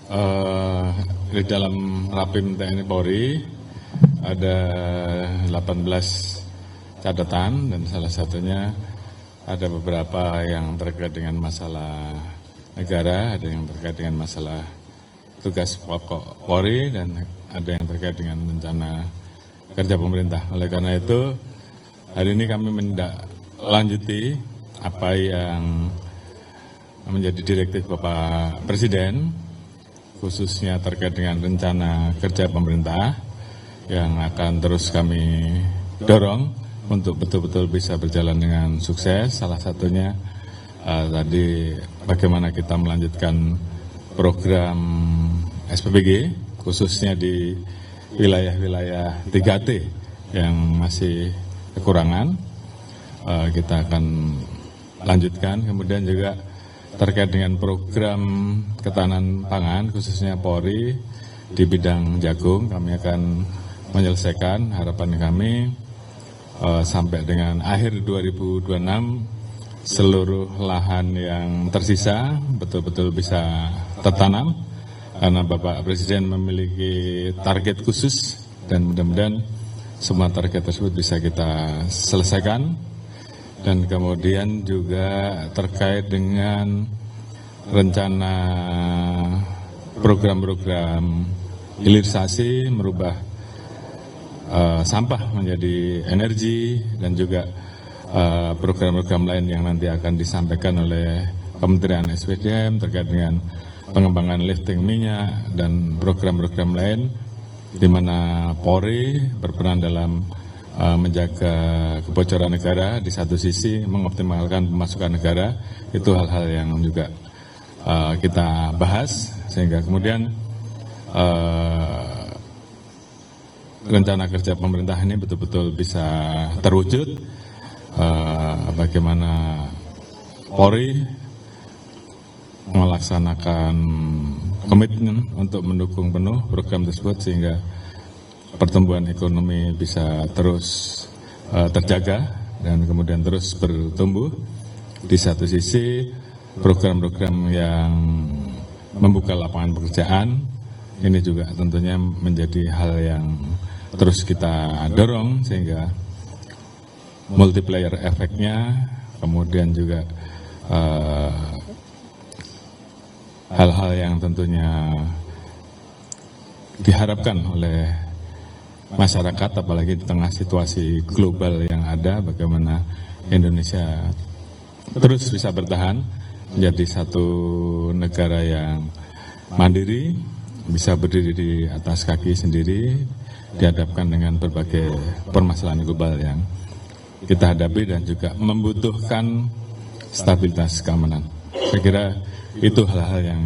Di dalam Rapim TNI Polri ada 18 catatan dan salah satunya ada beberapa yang terkait dengan masalah negara, ada yang terkait dengan masalah tugas pokok Polri dan ada yang terkait dengan rencana kerja pemerintah. Oleh karena itu hari ini kami menindaklanjuti apa yang menjadi direktif Bapak Presiden, khususnya terkait dengan rencana kerja pemerintah yang akan terus kami dorong untuk betul-betul bisa berjalan dengan sukses. Salah satunya tadi bagaimana kita melanjutkan program SPBG, khususnya di wilayah-wilayah 3T yang masih kekurangan. Kita akan lanjutkan, kemudian juga terkait dengan program ketahanan pangan khususnya Polri di bidang jagung, kami akan menyelesaikan, harapan kami sampai dengan akhir 2026 seluruh lahan yang tersisa betul-betul bisa tertanam karena Bapak Presiden memiliki target khusus dan mudah-mudahan semua target tersebut bisa kita selesaikan. Dan kemudian juga terkait dengan rencana program-program hilirisasi, merubah sampah menjadi energi, dan juga program-program lain yang nanti akan disampaikan oleh Kementerian SDM terkait dengan pengembangan lifting minyak dan program-program lain di mana Polri berperan dalam menjaga kebocoran negara, di satu sisi mengoptimalkan pemasukan negara. Itu hal-hal yang juga kita bahas sehingga kemudian rencana kerja pemerintah ini betul-betul bisa terwujud. Bagaimana Polri melaksanakan komitmen untuk mendukung penuh program tersebut sehingga pertumbuhan ekonomi bisa terus terjaga dan kemudian terus bertumbuh. Di satu sisi program-program yang membuka lapangan pekerjaan ini juga tentunya menjadi hal yang terus kita dorong sehingga multiplier efeknya, kemudian juga hal-hal yang tentunya diharapkan oleh masyarakat, apalagi di tengah situasi global yang ada, bagaimana Indonesia terus bisa bertahan menjadi satu negara yang mandiri, bisa berdiri di atas kaki sendiri, dihadapkan dengan berbagai permasalahan global yang kita hadapi dan juga membutuhkan stabilitas keamanan. Saya kira itu hal-hal yang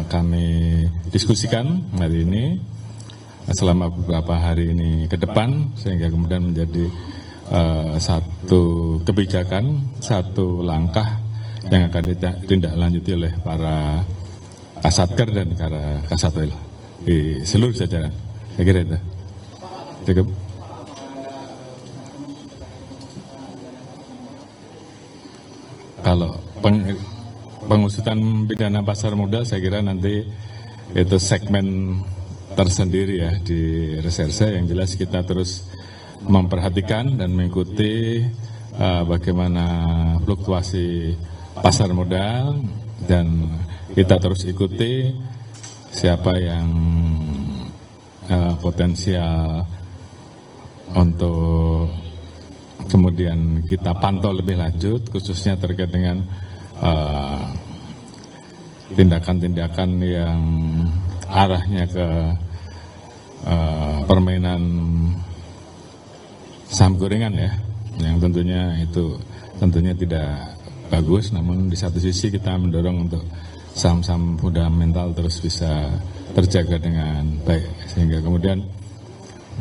kami diskusikan hari ini selama beberapa hari ini ke depan sehingga kemudian menjadi satu kebijakan, satu langkah yang akan ditindaklanjuti oleh para Kasatker dan para Kasatwil di seluruh jajaran. Saya kira itu. Cukup. Kalau pengusutan pidana pasar modal saya kira nanti itu segmen tersendiri ya di reserse. Yang jelas kita terus memperhatikan dan mengikuti bagaimana fluktuasi pasar modal dan kita terus ikuti siapa yang potensial untuk kemudian kita pantau lebih lanjut, khususnya terkait dengan tindakan-tindakan yang arahnya ke permainan saham gorengan ya, yang tentunya itu tentunya tidak bagus. Namun di satu sisi kita mendorong untuk saham-saham fundamental terus bisa terjaga dengan baik sehingga kemudian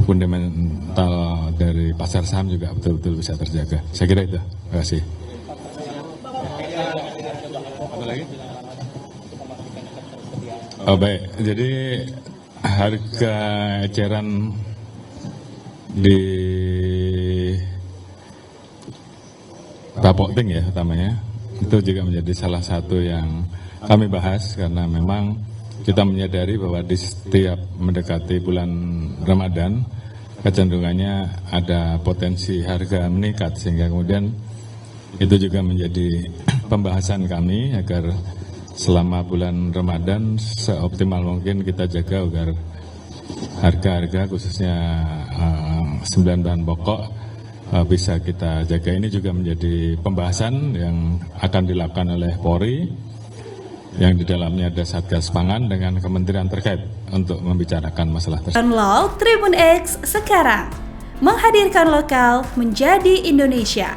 fundamental dari pasar saham juga betul-betul bisa terjaga. Saya kira itu. Terima kasih. Apa lagi? Oh, baik, jadi harga eceran di Bapokting ya utamanya, itu juga menjadi salah satu yang kami bahas karena memang kita menyadari bahwa di setiap mendekati bulan Ramadan, kecenderungannya ada potensi harga meningkat, sehingga kemudian itu juga menjadi pembahasan kami agar selama bulan Ramadan seoptimal mungkin kita jaga agar harga-harga khususnya 9 bahan pokok bisa kita jaga. Ini juga menjadi pembahasan yang akan dilakukan oleh Polri, yang di dalamnya ada Satgas Pangan dengan kementerian terkait untuk membicarakan masalah tersebut. Download Tribun X sekarang, menghadirkan lokal menjadi Indonesia.